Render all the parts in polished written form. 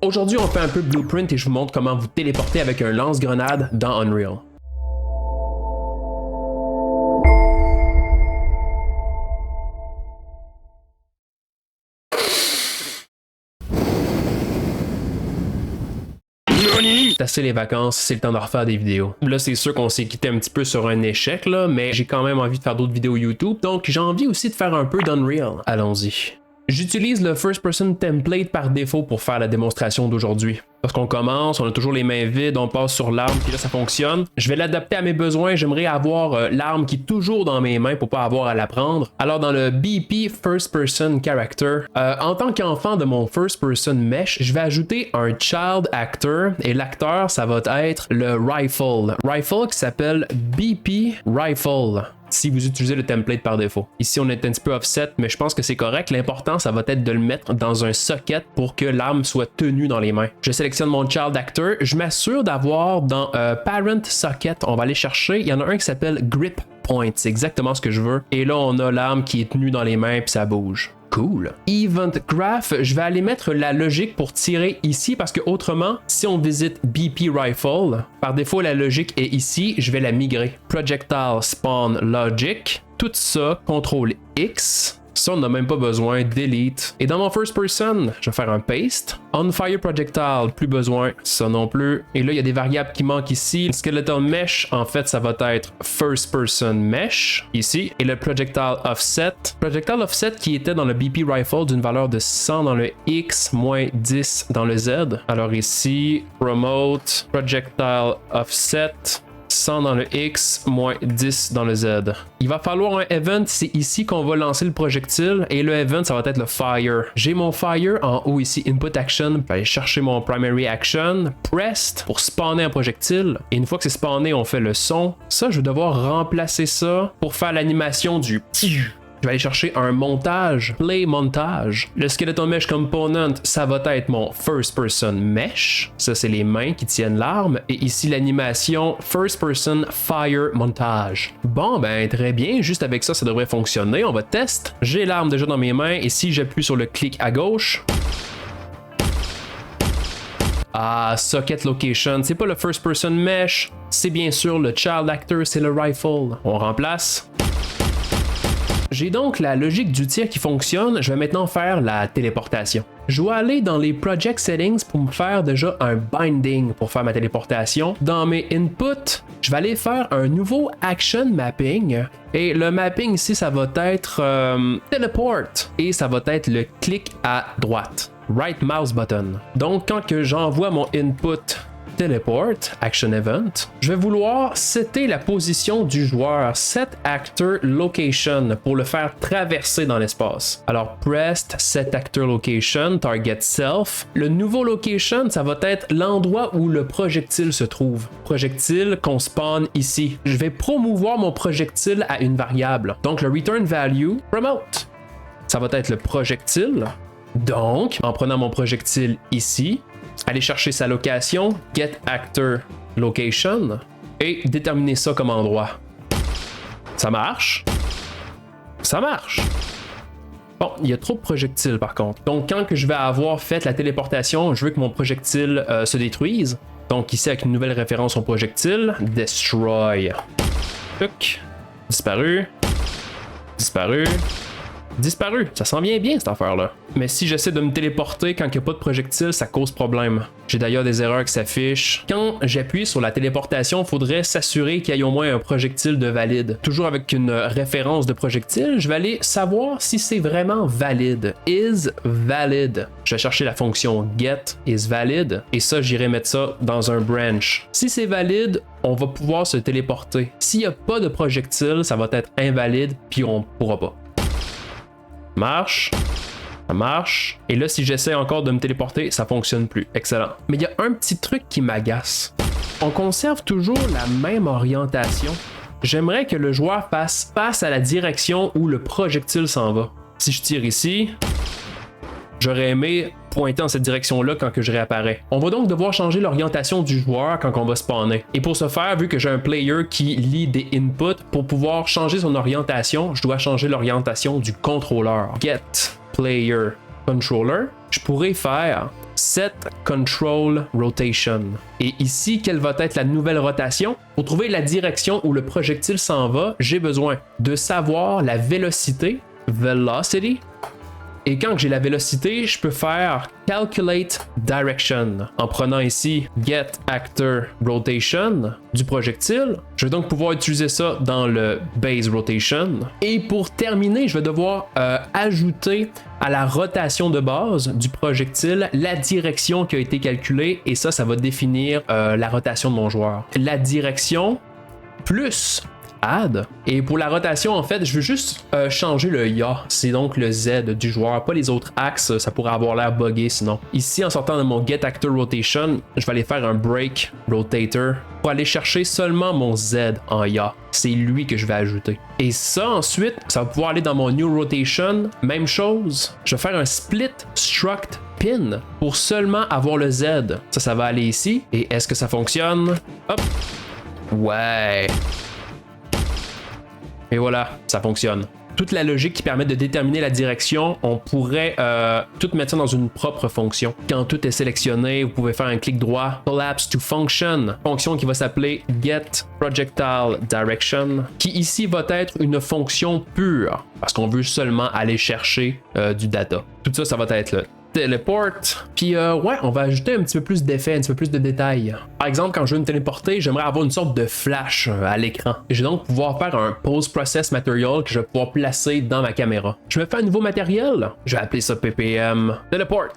Aujourd'hui, on fait un peu Blueprint et je vous montre comment vous téléporter avec un lance-grenade dans Unreal. C'est assez les vacances, c'est le temps de refaire des vidéos. Là, c'est sûr qu'on s'est quitté un petit peu sur un échec, là, mais j'ai quand même envie de faire d'autres vidéos YouTube, donc j'ai envie aussi de faire un peu d'Unreal. Allons-y. J'utilise le First Person Template par défaut pour faire la démonstration d'aujourd'hui. Lorsqu'on commence, on a toujours les mains vides, on passe sur l'arme, puis là ça fonctionne. Je vais l'adapter à mes besoins, j'aimerais avoir l'arme qui est toujours dans mes mains pour pas avoir à la prendre. Alors dans le BP First Person Character, en tant qu'enfant de mon First Person Mesh, je vais ajouter un Child Actor, et l'acteur ça va être le Rifle. Rifle qui s'appelle BP Rifle. Si vous utilisez le template par défaut. Ici, on est un petit peu offset, mais je pense que c'est correct. L'important, ça va être de le mettre dans un socket pour que l'arme soit tenue dans les mains. Je sélectionne mon Child Actor. Je m'assure d'avoir dans Parent Socket, on va aller chercher. Il y en a un qui s'appelle Grip Point. C'est exactement ce que je veux. Et là, on a l'arme qui est tenue dans les mains puis ça bouge. Cool. Event Graph, je vais aller mettre la logique pour tirer ici parce que autrement, si on visite BP Rifle, par défaut la logique est ici, je vais la migrer. Projectile Spawn Logic, tout ça, CTRL X. Ça, on n'a même pas besoin, delete. Et dans mon first person, je vais faire un paste. On fire projectile, plus besoin, ça non plus. Et là, il y a des variables qui manquent ici. Le skeletal mesh, en fait, ça va être first person mesh, ici. Et le projectile offset. Projectile offset qui était dans le BP rifle d'une valeur de 100 dans le X, moins 10 dans le Z. Alors ici, promote, projectile offset. 100 dans le X, moins 10 dans le Z. Il va falloir un event, c'est ici qu'on va lancer le projectile, et le event, ça va être le fire. J'ai mon fire en haut ici, input action, je vais aller chercher mon primary action, pressed, pour spawner un projectile, et une fois que c'est spawné, on fait le son. Ça, je vais devoir remplacer ça pour faire l'animation du... Je vais aller chercher un montage, play montage. Le skeleton mesh component, ça va être mon first person mesh. Ça, c'est les mains qui tiennent l'arme. Et ici, l'animation first person fire montage. Bon, ben, très bien. Juste avec ça, ça devrait fonctionner. On va tester. J'ai l'arme déjà dans mes mains. Et si j'appuie sur le clic à gauche... Ah, socket location. C'est pas le first person mesh. C'est bien sûr le child actor, c'est le rifle. On remplace. J'ai donc la logique du tir qui fonctionne, je vais maintenant faire la téléportation. Je dois aller dans les project settings pour me faire déjà un binding pour faire ma téléportation. Dans mes inputs, je vais aller faire un nouveau action mapping. Et le mapping ici, ça va être teleport. Et ça va être le clic à droite. Right mouse button. Donc quand que j'envoie mon input Teleport, Action Event, je vais vouloir setter la position du joueur, Set Actor Location, pour le faire traverser dans l'espace. Alors, Pressed, Set Actor Location, Target Self. Le nouveau location, ça va être l'endroit où le projectile se trouve. Projectile qu'on spawn ici. Je vais promouvoir mon projectile à une variable. Donc, le Return Value, Promote. Ça va être le projectile. Donc, en prenant mon projectile ici, aller chercher sa location, Get Actor Location, et déterminer ça comme endroit. Ça marche? Ça marche! Bon, il y a trop de projectiles par contre. Donc quand que je vais avoir fait la téléportation, je veux que mon projectile se détruise. Donc ici avec une nouvelle référence au projectile, Destroy. Tuc. Disparu. Disparu. Disparu, ça s'en vient bien cette affaire-là. Mais si j'essaie de me téléporter quand il n'y a pas de projectile, ça cause problème. J'ai d'ailleurs des erreurs qui s'affichent. Quand j'appuie sur la téléportation, il faudrait s'assurer qu'il y ait au moins un projectile de valide. Toujours avec une référence de projectile, je vais aller savoir si c'est vraiment valide. Is valid. Je vais chercher la fonction get is valid et ça, j'irai mettre ça dans un branch. Si c'est valide, on va pouvoir se téléporter. S'il n'y a pas de projectile, ça va être invalide puis on pourra pas. Marche, ça marche. Et là, si j'essaie encore de me téléporter, ça fonctionne plus. Excellent. Mais il y a un petit truc qui m'agace. On conserve toujours la même orientation. J'aimerais que le joueur fasse face à la direction où le projectile s'en va. Si je tire ici, j'aurais aimé pointer dans cette direction-là quand que je réapparais. On va donc devoir changer l'orientation du joueur quand on va spawner. Et pour ce faire, vu que j'ai un player qui lit des inputs, pour pouvoir changer son orientation, je dois changer l'orientation du contrôleur. Get player controller. Je pourrais faire Set Control Rotation. Et ici, quelle va être la nouvelle rotation? Pour trouver la direction où le projectile s'en va, j'ai besoin de savoir la vélocité, velocity. Et quand j'ai la vélocité, je peux faire Calculate Direction en prenant ici Get Actor Rotation du projectile. Je vais donc pouvoir utiliser ça dans le Base Rotation. Et pour terminer, je vais devoir ajouter à la rotation de base du projectile la direction qui a été calculée et ça va définir la rotation de mon joueur. La direction plus add. Et pour la rotation, en fait, je veux juste changer le ya. C'est donc le Z du joueur, pas les autres axes. Ça pourrait avoir l'air buggé sinon. Ici, en sortant de mon Get Actor Rotation, je vais aller faire un Break Rotator pour aller chercher seulement mon Z en ya. C'est lui que je vais ajouter. Et ça, ensuite, ça va pouvoir aller dans mon New Rotation. Même chose. Je vais faire un Split Struct Pin pour seulement avoir le Z. Ça va aller ici. Et est-ce que ça fonctionne? Hop! Ouais! Et voilà, ça fonctionne. Toute la logique qui permet de déterminer la direction, on pourrait tout mettre ça dans une propre fonction. Quand tout est sélectionné, vous pouvez faire un clic droit, Collapse to Function, fonction qui va s'appeler Get Projectile Direction, qui ici va être une fonction pure, parce qu'on veut seulement aller chercher du data. Tout ça, ça va être le Teleport. Puis ouais, on va ajouter un petit peu plus d'effets, un petit peu plus de détails. Par exemple, quand je veux me téléporter, j'aimerais avoir une sorte de flash à l'écran. Je vais donc pouvoir faire un Post Process Material que je vais pouvoir placer dans ma caméra. Je vais faire un nouveau matériel. Je vais appeler ça PPM Teleport.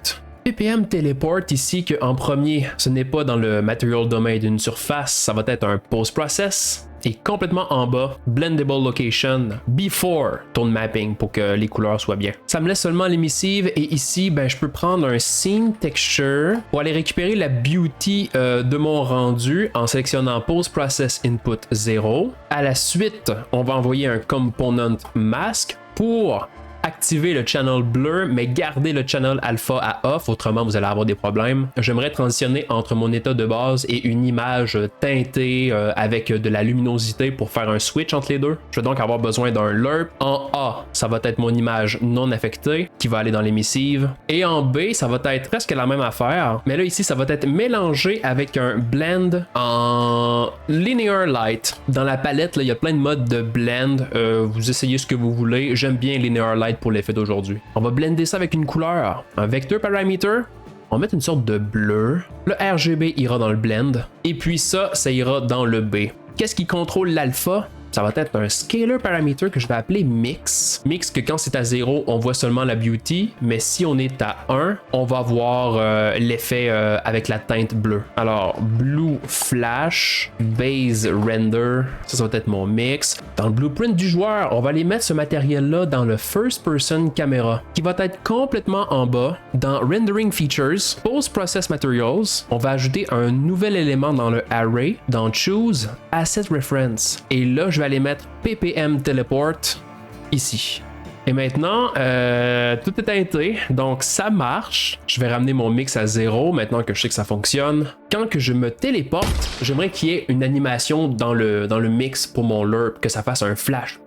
PPM Teleport ici, que en premier, ce n'est pas dans le Material Domain d'une surface, ça va être un Post Process. Et complètement en bas, Blendable Location Before Tone Mapping pour que les couleurs soient bien. Ça me laisse seulement l'émissive et ici, je peux prendre un Scene Texture pour aller récupérer la beauty de mon rendu en sélectionnant Post Process Input 0. À la suite, on va envoyer un Component Mask pour activer le channel blur, mais garder le channel alpha à off, autrement vous allez avoir des problèmes. J'aimerais transitionner entre mon état de base et une image teintée avec de la luminosité pour faire un switch entre les deux. Je vais donc avoir besoin d'un lerp. En A, ça va être mon image non affectée qui va aller dans l'émissive. Et en B, ça va être presque la même affaire, mais là ici, ça va être mélangé avec un blend en linear light. Dans la palette, là, il y a plein de modes de blend. Vous essayez ce que vous voulez. J'aime bien linear light pour l'effet d'aujourd'hui. On va blender ça avec une couleur, un vector parameter. On va mettre une sorte de bleu. Le RGB ira dans le blend. Et puis ça ira dans le B. Qu'est-ce qui contrôle l'alpha? Ça va être un scalar parameter que je vais appeler mix. Mix que quand c'est à 0, on voit seulement la beauty, mais si on est à 1, on va voir l'effet avec la teinte bleue. Alors, blue flash, base render, ça va être mon mix. Dans le blueprint du joueur, on va aller mettre ce matériel-là dans le first person camera, qui va être complètement en bas. Dans rendering features, post process materials, on va ajouter un nouvel élément dans le array, dans choose asset reference. Et là, je vais aller mettre PPM Teleport ici. Et maintenant, tout est teinté, donc ça marche. Je vais ramener mon mix à 0 maintenant que je sais que ça fonctionne. Quand que je me téléporte, j'aimerais qu'il y ait une animation dans le mix pour mon lerp, que ça fasse un flash.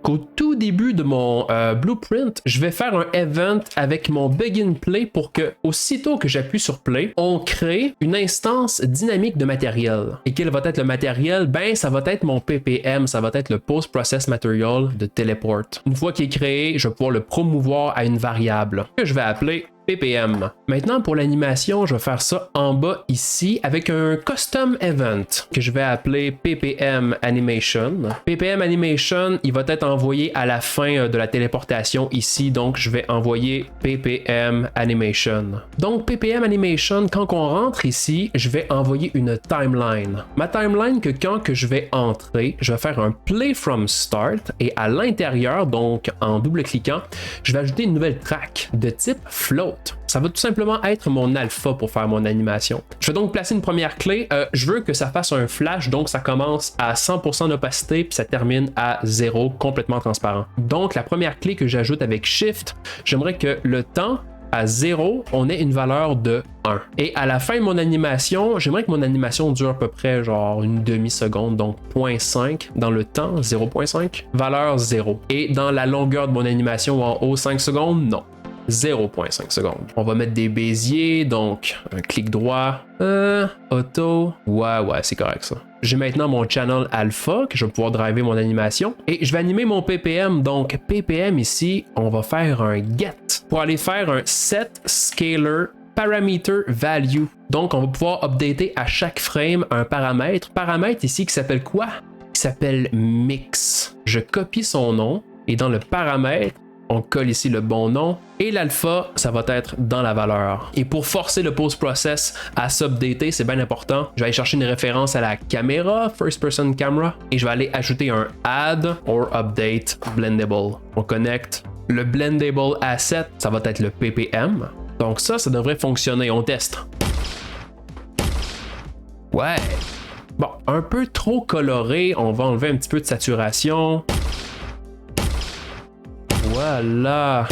Qu'au tout début de mon blueprint, je vais faire un event avec mon begin play pour que, aussitôt que j'appuie sur play, on crée une instance dynamique de matériel. Et quel va être le matériel? Ça va être mon PPM, ça va être le Post Process Material de Teleport. Une fois qu'il est créé, je vais pouvoir le promouvoir à une variable que je vais appeler PPM. Maintenant, pour l'animation, je vais faire ça en bas ici avec un custom event que je vais appeler PPM Animation. PPM Animation, il va être envoyé à la fin de la téléportation ici, donc je vais envoyer PPM Animation. Donc PPM Animation, quand on rentre ici, je vais envoyer une timeline. Ma timeline que quand que je vais entrer, je vais faire un play from start et à l'intérieur, donc en double-cliquant, je vais ajouter une nouvelle track de type float. Ça va tout simplement être mon alpha pour faire mon animation. Je vais donc placer une première clé. Je veux que ça fasse un flash, donc ça commence à 100% d'opacité puis ça termine à 0, complètement transparent. Donc la première clé que j'ajoute avec Shift, j'aimerais que le temps à 0, on ait une valeur de 1. Et à la fin de mon animation, j'aimerais que mon animation dure à peu près genre une demi-seconde, donc 0.5 dans le temps, 0.5, valeur 0. Et dans la longueur de mon animation en haut, 5 secondes, non. 0.5 secondes. On va mettre des béziers, donc un clic droit, auto, ouais, c'est correct ça. J'ai maintenant mon channel alpha que je vais pouvoir driver mon animation et je vais animer mon ppm. Donc ppm ici, on va faire un get pour aller faire un set scaler parameter value. Donc on va pouvoir updater à chaque frame un paramètre. Paramètre ici qui s'appelle quoi? Qui s'appelle mix. Je copie son nom et dans le paramètre, on colle ici le bon nom et l'alpha, ça va être dans la valeur. Et pour forcer le post-process à s'updater, c'est bien important, je vais aller chercher une référence à la caméra, first person camera, et je vais aller ajouter un add or update blendable. On connecte le blendable asset, ça va être le ppm. Donc ça devrait fonctionner, on teste. Ouais. Bon, un peu trop coloré, on va enlever un petit peu de saturation. Voilà.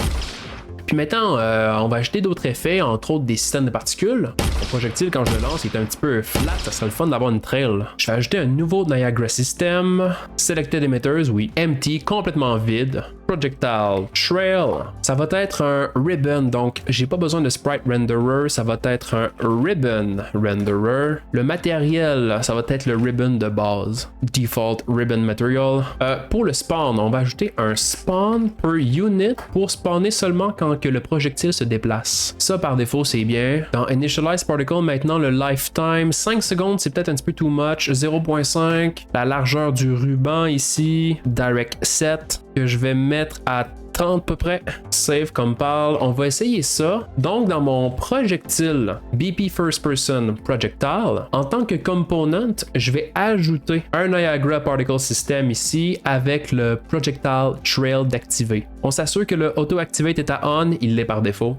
Puis maintenant, on va ajouter d'autres effets, entre autres des systèmes de particules. Mon projectile, quand je le lance, il est un petit peu flat, ça serait le fun d'avoir une trail. Je vais ajouter un nouveau Niagara System. Selected Emitters, oui. Empty, complètement vide. Projectile Trail, ça va être un ribbon, donc j'ai pas besoin de sprite renderer, ça va être un ribbon renderer. Le matériel, ça va être le ribbon de base, default ribbon material. Pour le spawn, on va ajouter un spawn per unit pour spawner seulement quand que le projectile se déplace. Ça par défaut c'est bien. Dans Initialize Particle, maintenant le lifetime, 5 secondes c'est peut-être un petit peu too much, 0.5. La largeur du ruban ici, direct set, que je vais mettre à 30 à peu près. Save compile, on va essayer ça. Donc dans mon projectile BP First Person Projectile, en tant que component, je vais ajouter un Niagara Particle System ici avec le Projectile Trail d'activer. On s'assure que le Auto Activate est à on, il l'est par défaut.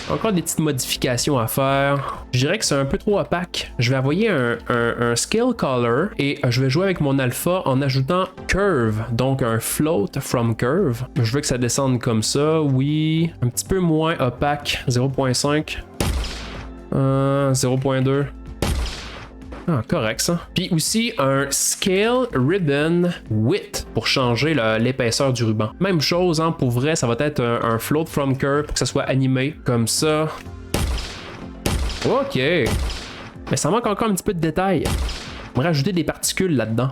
Encore des petites modifications à faire. Je dirais que c'est un peu trop opaque. Je vais envoyer un scale color et je vais jouer avec mon alpha en ajoutant curve, donc un float from curve. Je veux que ça descende comme ça, oui. Un petit peu moins opaque, 0.5. 0.2. Ah, correct ça. Puis aussi un Scale Ribbon Width pour changer l'épaisseur du ruban. Même chose, hein, pour vrai, ça va être un Float from Curve pour que ça soit animé comme ça. Ok. Mais ça manque encore un petit peu de détails. On va rajouter des particules là-dedans.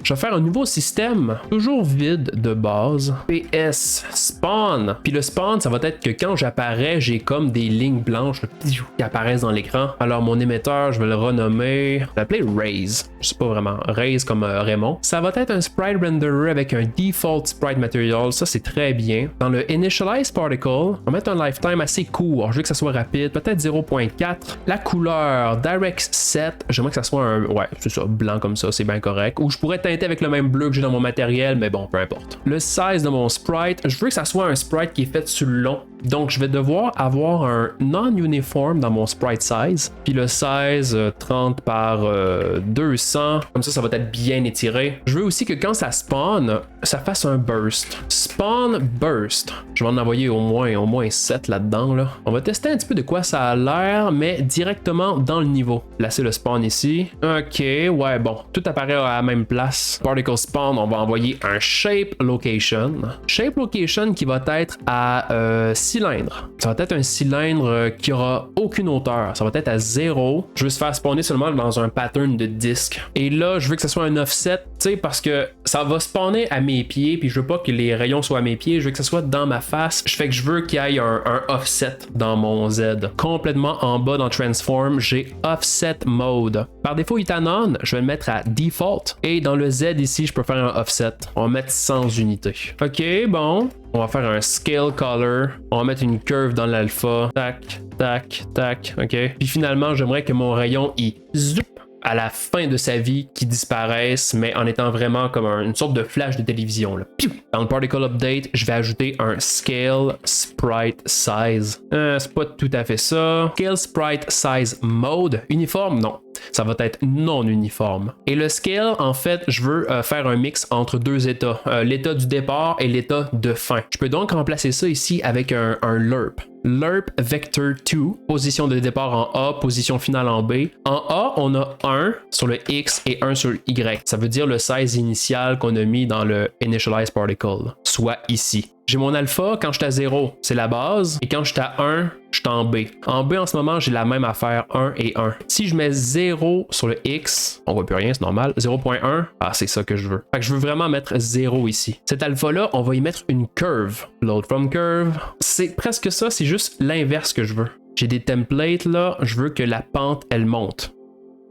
Je vais faire un nouveau système, toujours vide de base. PS spawn. Puis le spawn, ça va être que quand j'apparais, j'ai comme des lignes blanches qui apparaissent dans l'écran. Alors mon émetteur, je vais le renommer. Je vais l'appeler Raise. Je sais pas vraiment. Raise comme Raymond. Ça va être un sprite renderer avec un default sprite material. Ça, c'est très bien. Dans le Initialize Particle, on va mettre un lifetime assez court. Je veux que ça soit rapide. Peut-être 0.4. La couleur Direct Set. J'aimerais que ça soit un. Ouais, c'est ça. Blanc comme ça. C'est bien correct. Ou je pourrais teinter avec le même bleu que j'ai dans mon matériel, mais bon, peu importe. Le size de mon sprite, je veux que ça soit un sprite qui est fait sur le long. Donc, je vais devoir avoir un non-uniform dans mon sprite size. Puis le size, 30 par 200. Comme ça va être bien étiré. Je veux aussi que quand ça spawn, ça fasse un burst. Spawn burst. Je vais en envoyer au moins 7 là-dedans. Là. On va tester un petit peu de quoi ça a l'air, mais directement dans le niveau. Placer le spawn ici. Ok, ouais, bon. Tout apparaît à la même place. Particle spawn, on va envoyer un shape location. Shape location qui va être à cylindre. Ça va être un cylindre qui aura aucune hauteur. Ça va être à 0. Je veux se faire spawner seulement dans un pattern de disque. Et là, je veux que ça soit un offset, tu sais, parce que ça va spawner à mes pieds, puis je veux pas que les rayons soient à mes pieds, je veux que ça soit dans ma face. Je fais que je veux qu'il y ait un offset dans mon Z. Complètement en bas dans Transform, j'ai Offset Mode. Par défaut, il est à on, je vais le mettre à Default. Et dans le Z ici, je peux faire un Offset. On va mettre 100 unités. Ok, bon. On va faire un Scale Color. On va mettre une curve dans l'alpha. Tac, tac, tac. Ok. Puis finalement, j'aimerais que mon rayon, il zoup à la fin de sa vie qui disparaisse, mais en étant vraiment comme une sorte de flash de télévision. Là. Dans le Particle Update, je vais ajouter un Scale Sprite Size. C'est pas tout à fait ça. Scale Sprite Size Mode. Uniforme? Non. Ça va être non uniforme. Et le scale, en fait, je veux faire un mix entre deux états. L'état du départ et l'état de fin. Je peux donc remplacer ça ici avec un lerp. Lerp Vector 2, position de départ en A, position finale en B. En A, on a 1 sur le X et 1 sur le Y. Ça veut dire le size initial qu'on a mis dans le Initialize Particle, soit ici. J'ai mon alpha quand je suis à 0, c'est la base, et quand je suis à 1, je suis en B. En B, en ce moment, j'ai la même affaire, 1 et 1. Si je mets 0 sur le X, on voit plus rien, c'est normal. 0.1, c'est ça que je veux. Fait que je veux vraiment mettre 0 ici. Cet alpha-là, on va y mettre une curve. Load from curve. C'est presque ça, c'est juste l'inverse que je veux. J'ai des templates là, je veux que la pente, elle monte.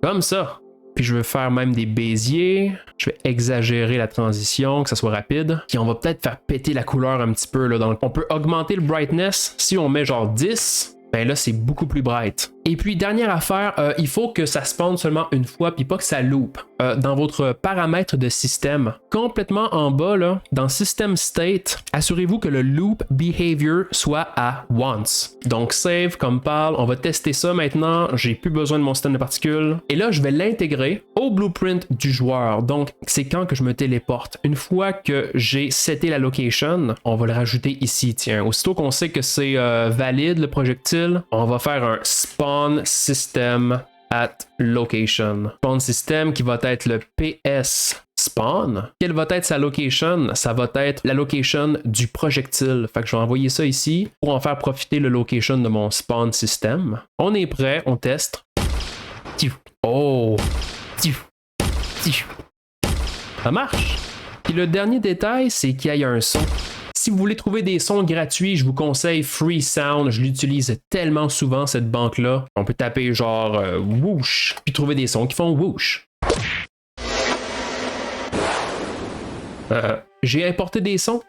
Comme ça. Puis je veux faire même des béziers. Je vais exagérer la transition, que ça soit rapide. Puis on va peut-être faire péter la couleur un petit peu. Là. Donc on peut augmenter le brightness. Si on met genre 10, ben là c'est beaucoup plus bright. Et puis dernière affaire, il faut que ça spawn seulement une fois puis pas que ça loupe. Dans votre paramètre de système, complètement en bas là, dans System State, assurez-vous que le loop behavior soit à once. Donc save, compile, on va tester ça maintenant. J'ai plus besoin de mon système de particules. Et là je vais l'intégrer au blueprint du joueur. Donc c'est quand que je me téléporte. Une fois que j'ai seté la location, on va le rajouter ici. Tiens, aussitôt qu'on sait que c'est valide le projectile, on va faire un spawn system at location. Spawn system qui va être le PS spawn. Quelle va être sa location? Ça va être la location du projectile. Fait que je vais envoyer ça ici pour en faire profiter le location de mon spawn system. On est prêt, on teste. Oh! Ça marche! Puis le dernier détail, c'est qu'il y a un son. Si vous voulez trouver des sons gratuits, je vous conseille Free Sound. Je l'utilise tellement souvent, cette banque-là. On peut taper genre whoosh, puis trouver des sons qui font whoosh. J'ai importé des sons.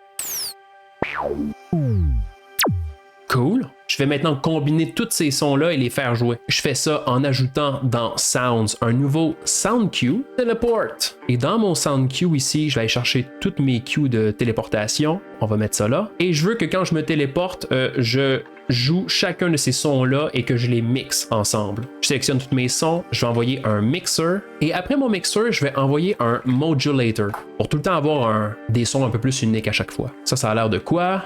Cool. Je vais maintenant combiner tous ces sons-là et les faire jouer. Je fais ça en ajoutant dans Sounds un nouveau Sound Cue, Teleport. Et dans mon Sound Cue ici, je vais aller chercher toutes mes cues de téléportation. On va mettre ça là. Et je veux que quand je me téléporte, je joue chacun de ces sons-là et que je les mixe ensemble. Je sélectionne tous mes sons, je vais envoyer un mixer. Et après mon mixer, je vais envoyer un modulator pour tout le temps avoir des sons un peu plus uniques à chaque fois. Ça a l'air de quoi?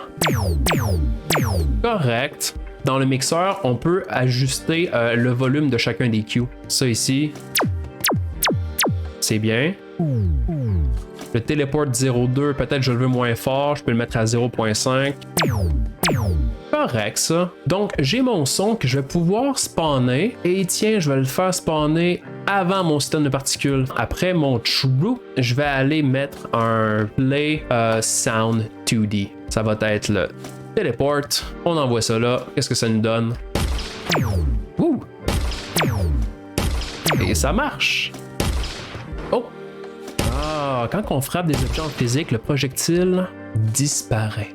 Correct. Dans le mixeur, on peut ajuster le volume de chacun des cues. Ça ici, c'est bien. Le teleport 0.2, peut-être je le veux moins fort, je peux le mettre à 0.5. Correct ça. Donc j'ai mon son que je vais pouvoir spawner et tiens, je vais le faire spawner avant mon système de particules. Après mon true, je vais aller mettre un play sound 2D. Ça va être le teleport. On envoie ça là. Qu'est-ce que ça nous donne? Ouh! Et ça marche. Oh! Quand on frappe des objets en physique, le projectile disparaît.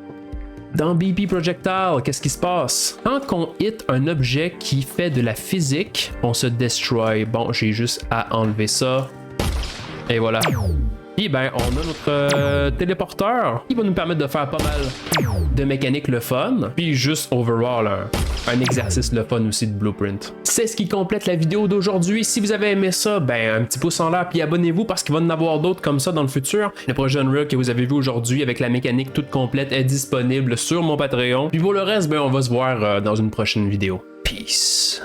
Dans BP Projectile, qu'est-ce qui se passe? Quand on hit un objet qui fait de la physique, on se destroy. Bon, j'ai juste à enlever ça. Et voilà. Puis ben, on a notre téléporteur qui va nous permettre de faire pas mal de mécanique le fun. Puis juste overall, un exercice le fun aussi de Blueprint. C'est ce qui complète la vidéo d'aujourd'hui. Si vous avez aimé ça, ben un petit pouce en l'air puis abonnez-vous parce qu'il va y en avoir d'autres comme ça dans le futur. Le projet Unreal que vous avez vu aujourd'hui avec la mécanique toute complète est disponible sur mon Patreon. Puis pour le reste, ben on va se voir dans une prochaine vidéo. Peace.